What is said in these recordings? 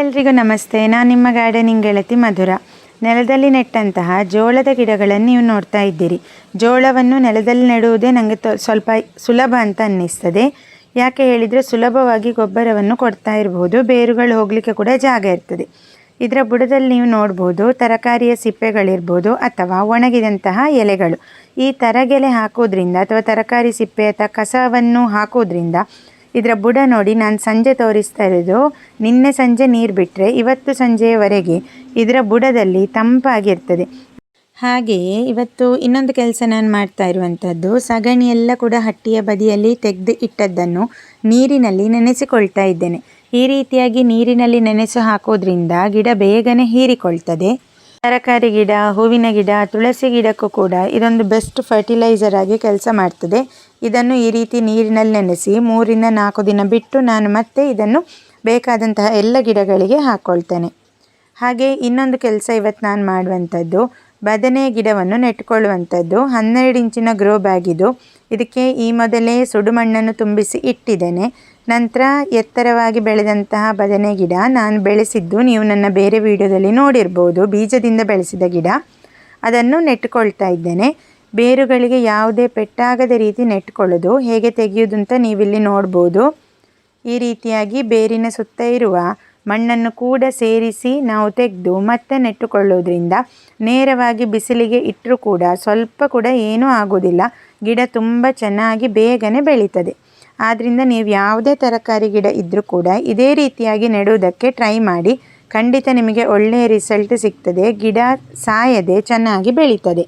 ಎಲ್ರಿಗೂ ನಮಸ್ತೆ. ನಾನು ನಿಮ್ಮ ಗಾರ್ಡನಿಂಗ್ ಗೆಳತಿ ಮಧುರ. ನೆಲದಲ್ಲಿ ನೆಟ್ಟಂತಹ ಜೋಳದ ಗಿಡಗಳನ್ನು ನೀವು ನೋಡ್ತಾ ಇದ್ದೀರಿ. ಜೋಳವನ್ನು ನೆಲದಲ್ಲಿ ನೆಡುವುದೇ ನನಗೆ ಸ್ವಲ್ಪ ಸುಲಭ ಅಂತ ಅನ್ನಿಸ್ತದೆ. ಯಾಕೆ ಹೇಳಿದರೆ ಸುಲಭವಾಗಿ ಗೊಬ್ಬರವನ್ನು ಕೊಡ್ತಾ ಇರಬಹುದು, ಬೇರುಗಳು ಹೋಗಲಿಕ್ಕೆ ಕೂಡ ಜಾಗ ಇರ್ತದೆ. ಇದರ ಬುಡದಲ್ಲಿ ನೀವು ನೋಡ್ಬೋದು ತರಕಾರಿಯ ಸಿಪ್ಪೆಗಳಿರ್ಬೋದು ಅಥವಾ ಒಣಗಿದಂತಹ ಎಲೆಗಳು. ಈ ತರಗೆಲೆ ಹಾಕೋದ್ರಿಂದ ಅಥವಾ ತರಕಾರಿ ಸಿಪ್ಪೆ ಅಥವಾ ಕಸವನ್ನು ಹಾಕೋದ್ರಿಂದ ಇದರ ಬುಡ ನೋಡಿ, ನಾನು ಸಂಜೆ ತೋರಿಸ್ತಾ ಇರೋದು. ನಿನ್ನೆ ಸಂಜೆ ನೀರು ಬಿಟ್ಟರೆ ಇವತ್ತು ಸಂಜೆಯವರೆಗೆ ಇದರ ಬುಡದಲ್ಲಿ ತಂಪಾಗಿರ್ತದೆ. ಹಾಗೆಯೇ ಇವತ್ತು ಇನ್ನೊಂದು ಕೆಲಸ ನಾನು ಮಾಡ್ತಾ ಇರುವಂಥದ್ದು, ಸಗಣಿ ಎಲ್ಲ ಕೂಡ ಹಟ್ಟಿಯ ಬದಿಯಲ್ಲಿ ತೆಗೆದು ಇಟ್ಟದ್ದನ್ನು ನೀರಿನಲ್ಲಿ ನೆನೆಸಿಕೊಳ್ತಾ ಇದ್ದೇನೆ. ಈ ರೀತಿಯಾಗಿ ನೀರಿನಲ್ಲಿ ನೆನೆಸಿ ಹಾಕೋದ್ರಿಂದ ಗಿಡ ಬೇಗನೆ ಹೀರಿಕೊಳ್ತದೆ. ತರಕಾರಿ ಗಿಡ, ಹೂವಿನ ಗಿಡ, ತುಳಸಿ ಗಿಡಕ್ಕೂ ಕೂಡ ಇದೊಂದು ಬೆಸ್ಟ್ ಫರ್ಟಿಲೈಸರ್ ಆಗಿ ಕೆಲಸ ಮಾಡ್ತದೆ. ಇದನ್ನು ಈ ರೀತಿ ನೀರಿನಲ್ಲಿ ನೆನೆಸಿ 3 ರಿಂದ 4 ದಿನ ಬಿಟ್ಟು ನಾನು ಮತ್ತೆ ಇದನ್ನು ಬೇಕಾದಂತಹ ಎಲ್ಲ ಗಿಡಗಳಿಗೆ ಹಾಕ್ಕೊಳ್ತೇನೆ. ಹಾಗೆ ಇನ್ನೊಂದು ಕೆಲಸ ಇವತ್ತು ನಾನು ಮಾಡುವಂಥದ್ದು, ಬದನೆ ಗಿಡವನ್ನು ನೆಟ್ಕೊಳ್ಳುವಂಥದ್ದು. 12 ಇಂಚಿನ ಗ್ರೋ ಬ್ಯಾಗ್ ಇದು. ಇದಕ್ಕೆ ಈ ಮೊದಲೇ ಸುಡುಮಣ್ಣನ್ನು ತುಂಬಿಸಿ ಇಟ್ಟಿದ್ದೇನೆ. ನಂತರ ಎತ್ತರವಾಗಿ ಬೆಳೆದಂತಹ ಬದನೆ ಗಿಡ ನಾನು ಬೆಳೆಸಿದ್ದು ನೀವು ನನ್ನ ಬೇರೆ ವಿಡಿಯೋದಲ್ಲಿ ನೋಡಿರ್ಬೋದು. ಬೀಜದಿಂದ ಬೆಳೆಸಿದ ಗಿಡ, ಅದನ್ನು ನೆಟ್ಟುಕೊಳ್ತಾ ಇದ್ದೇನೆ. ಬೇರುಗಳಿಗೆ ಯಾವುದೇ ಪೆಟ್ಟಾಗದ ರೀತಿ ನೆಟ್ಕೊಳ್ಳೋದು ಹೇಗೆ ತೆಗೆಯೋದು ಅಂತ ನೀವಿಲ್ಲಿ ನೋಡ್ಬೋದು. ಈ ರೀತಿಯಾಗಿ ಬೇರಿನ ಸುತ್ತ ಇರುವ ಮಣ್ಣನ್ನು ಕೂಡ ಸೇರಿಸಿ ನಾವು ತೆಗೆದು ಮತ್ತೆ ನೆಟ್ಟುಕೊಳ್ಳೋದ್ರಿಂದ ನೇರವಾಗಿ ಬಿಸಿಲಿಗೆ ಇಟ್ಟರೂ ಕೂಡ ಸ್ವಲ್ಪ ಕೂಡ ಏನೂ ಆಗೋದಿಲ್ಲ. ಗಿಡ ತುಂಬ ಚೆನ್ನಾಗಿ ಬೇಗನೆ ಬೆಳೀತದೆ. ಆದ್ದರಿಂದ ನೀವು ಯಾವುದೇ ತರಕಾರಿ ಗಿಡ ಇದ್ದರೂ ಕೂಡ ಇದೇ ರೀತಿಯಾಗಿ ನೆಡುವುದಕ್ಕೆ ಟ್ರೈ ಮಾಡಿ. ಖಂಡಿತ ನಿಮಗೆ ಒಳ್ಳೆಯ ರಿಸಲ್ಟ್ ಸಿಗ್ತದೆ. ಗಿಡ ಸಾಯದೆ ಚೆನ್ನಾಗಿ ಬೆಳೀತದೆ.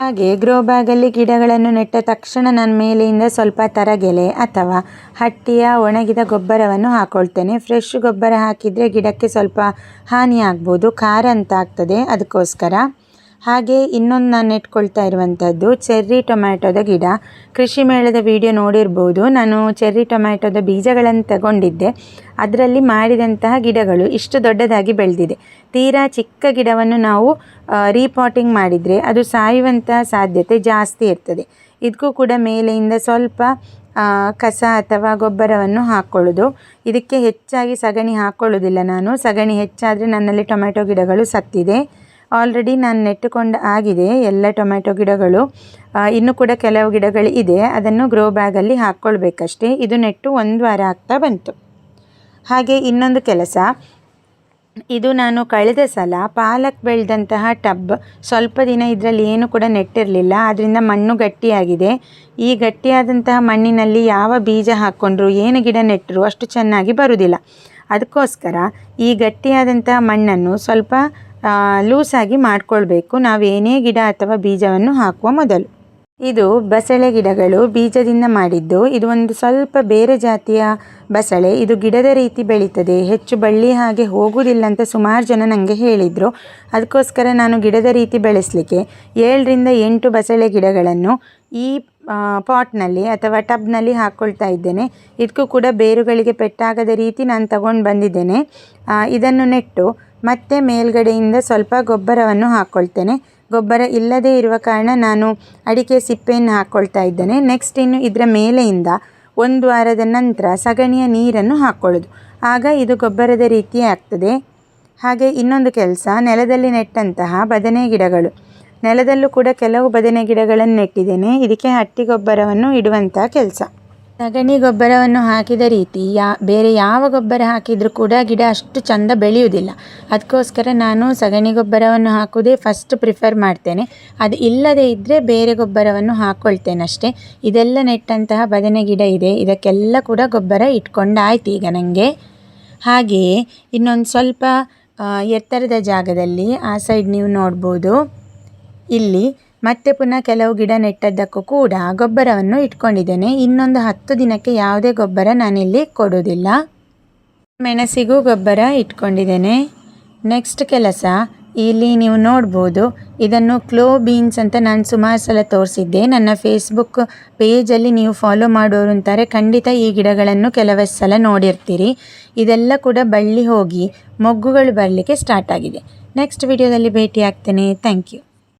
ಹಾಗೆ ಗ್ರೋ ಬ್ಯಾಗಲ್ಲಿ ಗಿಡಗಳನ್ನು ನೆಟ್ಟ ತಕ್ಷಣ ನಾನು ಮೇಲೆಯಿಂದ ಸ್ವಲ್ಪ ತರಗೆಲೆ ಅಥವಾ ಹಟ್ಟಿಯ ಒಣಗಿದ ಗೊಬ್ಬರವನ್ನು ಹಾಕ್ಕೊಳ್ತೇನೆ. ಫ್ರೆಶ್ ಗೊಬ್ಬರ ಹಾಕಿದರೆ ಗಿಡಕ್ಕೆ ಸ್ವಲ್ಪ ಹಾನಿ ಆಗ್ಬೋದು, ಖಾರ ಅಂತ ಆಗ್ತದೆ, ಅದಕ್ಕೋಸ್ಕರ. ಹಾಗೆ ಇನ್ನೊಂದು ನಾನು ನೆಟ್ಕೊಳ್ತಾ ಇರುವಂಥದ್ದು ಚೆರ್ರಿ ಟೊಮ್ಯಾಟೊದ ಗಿಡ. ಕೃಷಿ ಮೇಳದ ವಿಡಿಯೋ ನೋಡಿರ್ಬೋದು. ನಾನು ಚೆರ್ರಿ ಟೊಮ್ಯಾಟೊದ ಬೀಜಗಳನ್ನು ತಗೊಂಡಿದ್ದೆ. ಅದರಲ್ಲಿ ಮಾಡಿದಂತಹ ಗಿಡಗಳು ಇಷ್ಟು ದೊಡ್ಡದಾಗಿ ಬೆಳೆದಿದೆ. ತೀರಾ ಚಿಕ್ಕ ಗಿಡವನ್ನು ನಾವು ರೀಪಾಟಿಂಗ್ ಮಾಡಿದರೆ ಅದು ಸಾಯುವಂಥ ಸಾಧ್ಯತೆ ಜಾಸ್ತಿ ಇರ್ತದೆ. ಇದಕ್ಕೂ ಕೂಡ ಮೇಲೆಯಿಂದ ಸ್ವಲ್ಪ ಕಸ ಅಥವಾ ಗೊಬ್ಬರವನ್ನು ಹಾಕ್ಕೊಳ್ಳೋದು. ಇದಕ್ಕೆ ಹೆಚ್ಚಾಗಿ ಸಗಣಿ ಹಾಕ್ಕೊಳ್ಳೋದಿಲ್ಲ ನಾನು. ಸಗಣಿ ಹೆಚ್ಚಾದರೆ ನನ್ನಲ್ಲಿ ಟೊಮ್ಯಾಟೊ ಗಿಡಗಳು ಸತ್ತಿದೆ. ಆಲ್ರೆಡಿ ನಾನು ನೆಟ್ಟುಕೊಂಡು ಆಗಿದೆ ಎಲ್ಲ ಟೊಮ್ಯಾಟೊ ಗಿಡಗಳು. ಇನ್ನೂ ಕೂಡ ಕೆಲವು ಗಿಡಗಳು ಇದೆ, ಅದನ್ನು ಗ್ರೋ ಬ್ಯಾಗಲ್ಲಿ ಹಾಕ್ಕೊಳ್ಬೇಕಷ್ಟೇ. ಇದು ನೆಟ್ಟು 1 ವಾರ ಆಗ್ತಾ ಬಂತು. ಹಾಗೆ ಇನ್ನೊಂದು ಕೆಲಸ, ಇದು ನಾನು ಕಳೆದ ಸಲ ಪಾಲಕ್ ಬೆಳೆದಂತಹ ಟಬ್ ಸ್ವಲ್ಪ ದಿನ ಇದರಲ್ಲಿ ಏನು ಕೂಡ ನೆಟ್ಟಿರಲಿಲ್ಲ. ಅದರಿಂದ ಮಣ್ಣು ಗಟ್ಟಿಯಾಗಿದೆ. ಈ ಗಟ್ಟಿಯಾದಂತಹ ಮಣ್ಣಿನಲ್ಲಿ ಯಾವ ಬೀಜ ಹಾಕ್ಕೊಂಡ್ರು ಏನು ಗಿಡ ನೆಟ್ಟರು ಅಷ್ಟು ಚೆನ್ನಾಗಿ ಬರುವುದಿಲ್ಲ. ಅದಕ್ಕೋಸ್ಕರ ಈ ಗಟ್ಟಿಯಾದಂತಹ ಮಣ್ಣನ್ನು ಸ್ವಲ್ಪ ಲೂಸಾಗಿ ಮಾಡಿಕೊಳ್ಬೇಕು ನಾವೇನೇ ಗಿಡ ಅಥವಾ ಬೀಜವನ್ನು ಹಾಕುವ ಮೊದಲು. ಇದು ಬಸಳೆ ಗಿಡಗಳು ಬೀಜದಿಂದ ಮಾಡಿದ್ದು. ಇದು ಒಂದು ಸ್ವಲ್ಪ ಬೇರೆ ಜಾತಿಯ ಬಸಳೆ. ಇದು ಗಿಡದ ರೀತಿ ಬೆಳೀತದೆ, ಹೆಚ್ಚು ಬಳ್ಳಿ ಹಾಗೆ ಹೋಗುವುದಿಲ್ಲ ಅಂತ ಸುಮಾರು ಜನ ನನಗೆ ಹೇಳಿದರು. ಅದಕ್ಕೋಸ್ಕರ ನಾನು ಗಿಡದ ರೀತಿ ಬೆಳೆಸಲಿಕ್ಕೆ 7 ರಿಂದ 8 ಬಸಳೆ ಗಿಡಗಳನ್ನು ಈ ಪಾಟ್ನಲ್ಲಿ ಅಥವಾ ಟಬ್ನಲ್ಲಿ ಹಾಕ್ಕೊಳ್ತಾ ಇದ್ದೇನೆ. ಇದಕ್ಕೂ ಕೂಡ ಬೇರುಗಳಿಗೆ ಪೆಟ್ಟಾಗದ ರೀತಿ ನಾನು ತಗೊಂಡು ಬಂದಿದ್ದೇನೆ. ಇದನ್ನು ನೆಟ್ಟು ಮತ್ತೆ ಮೇಲ್ಗಡೆಯಿಂದ ಸ್ವಲ್ಪ ಗೊಬ್ಬರವನ್ನು ಹಾಕ್ಕೊಳ್ತೇನೆ. ಗೊಬ್ಬರ ಇಲ್ಲದೇ ಇರುವ ಕಾರಣ ನಾನು ಅಡಿಕೆ ಸಿಪ್ಪೆಯನ್ನು ಹಾಕ್ಕೊಳ್ತಾ ಇದ್ದೇನೆ. ನೆಕ್ಸ್ಟ್ ಇನ್ನು ಇದರ ಮೇಲೆಯಿಂದ 1 ವಾರದ ನಂತರ ಸಗಣಿಯ ನೀರನ್ನು ಹಾಕ್ಕೊಳ್ಳೋದು. ಆಗ ಇದು ಗೊಬ್ಬರದ ರೀತಿಯೇ ಆಗ್ತದೆ. ಹಾಗೆ ಇನ್ನೊಂದು ಕೆಲಸ, ನೆಲದಲ್ಲಿ ನೆಟ್ಟಂತಹ ಬದನೆ ಗಿಡಗಳು. ನೆಲದಲ್ಲೂ ಕೂಡ ಕೆಲವು ಬದನೆ ಗಿಡಗಳನ್ನು ನೆಟ್ಟಿದ್ದೇನೆ. ಇದಕ್ಕೆ ಹಟ್ಟಿ ಗೊಬ್ಬರವನ್ನು ಇಡುವಂಥ ಕೆಲಸ. ಸಗಣಿ ಗೊಬ್ಬರವನ್ನು ಹಾಕಿದ ರೀತಿ ಬೇರೆ ಯಾವ ಗೊಬ್ಬರ ಹಾಕಿದರೂ ಕೂಡ ಗಿಡ ಅಷ್ಟು ಚೆಂದ ಬೆಳೆಯುವುದಿಲ್ಲ. ಅದಕ್ಕೋಸ್ಕರ ನಾನು ಸಗಣಿ ಗೊಬ್ಬರವನ್ನು ಹಾಕೋದೇ ಫಸ್ಟ್ ಪ್ರಿಫರ್ ಮಾಡ್ತೇನೆ. ಅದು ಇಲ್ಲದೇ ಇದ್ದರೆ ಬೇರೆ ಗೊಬ್ಬರವನ್ನು ಹಾಕ್ಕೊಳ್ತೇನೆ ಅಷ್ಟೇ. ಇದೆಲ್ಲ ನೆಟ್ಟಂತಹ ಬದನೆ ಗಿಡ ಇದೆ. ಇದಕ್ಕೆಲ್ಲ ಕೂಡ ಗೊಬ್ಬರ ಇಟ್ಕೊಂಡಾಯ್ತು ಈಗ ನನಗೆ. ಹಾಗೆಯೇ ಇನ್ನೊಂದು ಸ್ವಲ್ಪ ಎತ್ತರದ ಜಾಗದಲ್ಲಿ ಆ ಸೈಡ್ ನೀವು ನೋಡ್ಬೋದು, ಇಲ್ಲಿ ಮತ್ತೆ ಪುನಃ ಕೆಲವು ಗಿಡ ನೆಟ್ಟದ್ದಕ್ಕೂ ಕೂಡ ಗೊಬ್ಬರವನ್ನು ಇಟ್ಕೊಂಡಿದ್ದೇನೆ. ಇನ್ನೊಂದು 10 ದಿನಕ್ಕೆ ಯಾವುದೇ ಗೊಬ್ಬರ ನಾನಿಲ್ಲಿ ಕೊಡೋದಿಲ್ಲ. ಮೆಣಸಿಗೂ ಗೊಬ್ಬರ ಇಟ್ಕೊಂಡಿದ್ದೇನೆ. ನೆಕ್ಸ್ಟ್ ಕೆಲಸ, ಇಲ್ಲಿ ನೀವು ನೋಡ್ಬೋದು, ಇದನ್ನು ಕ್ಲೋ ಬೀನ್ಸ್ ಅಂತ ನಾನು ಸುಮಾರು ಸಲ ತೋರಿಸಿದ್ದೆ. ನನ್ನ ಫೇಸ್ಬುಕ್ ಪೇಜಲ್ಲಿ ನೀವು ಫಾಲೋ ಮಾಡೋರು ಅಂತಾರೆ ಖಂಡಿತ ಈ ಗಿಡಗಳನ್ನು ಕೆಲವಷ್ಟು ಸಲ ನೋಡಿರ್ತೀರಿ. ಇದೆಲ್ಲ ಕೂಡ ಬಳ್ಳಿ ಹೋಗಿ ಮೊಗ್ಗುಗಳು ಬರಲಿಕ್ಕೆ ಸ್ಟಾರ್ಟ್ ಆಗಿದೆ. ನೆಕ್ಸ್ಟ್ ವಿಡಿಯೋದಲ್ಲಿ ಭೇಟಿ ಆಗ್ತೇನೆ. Thank you.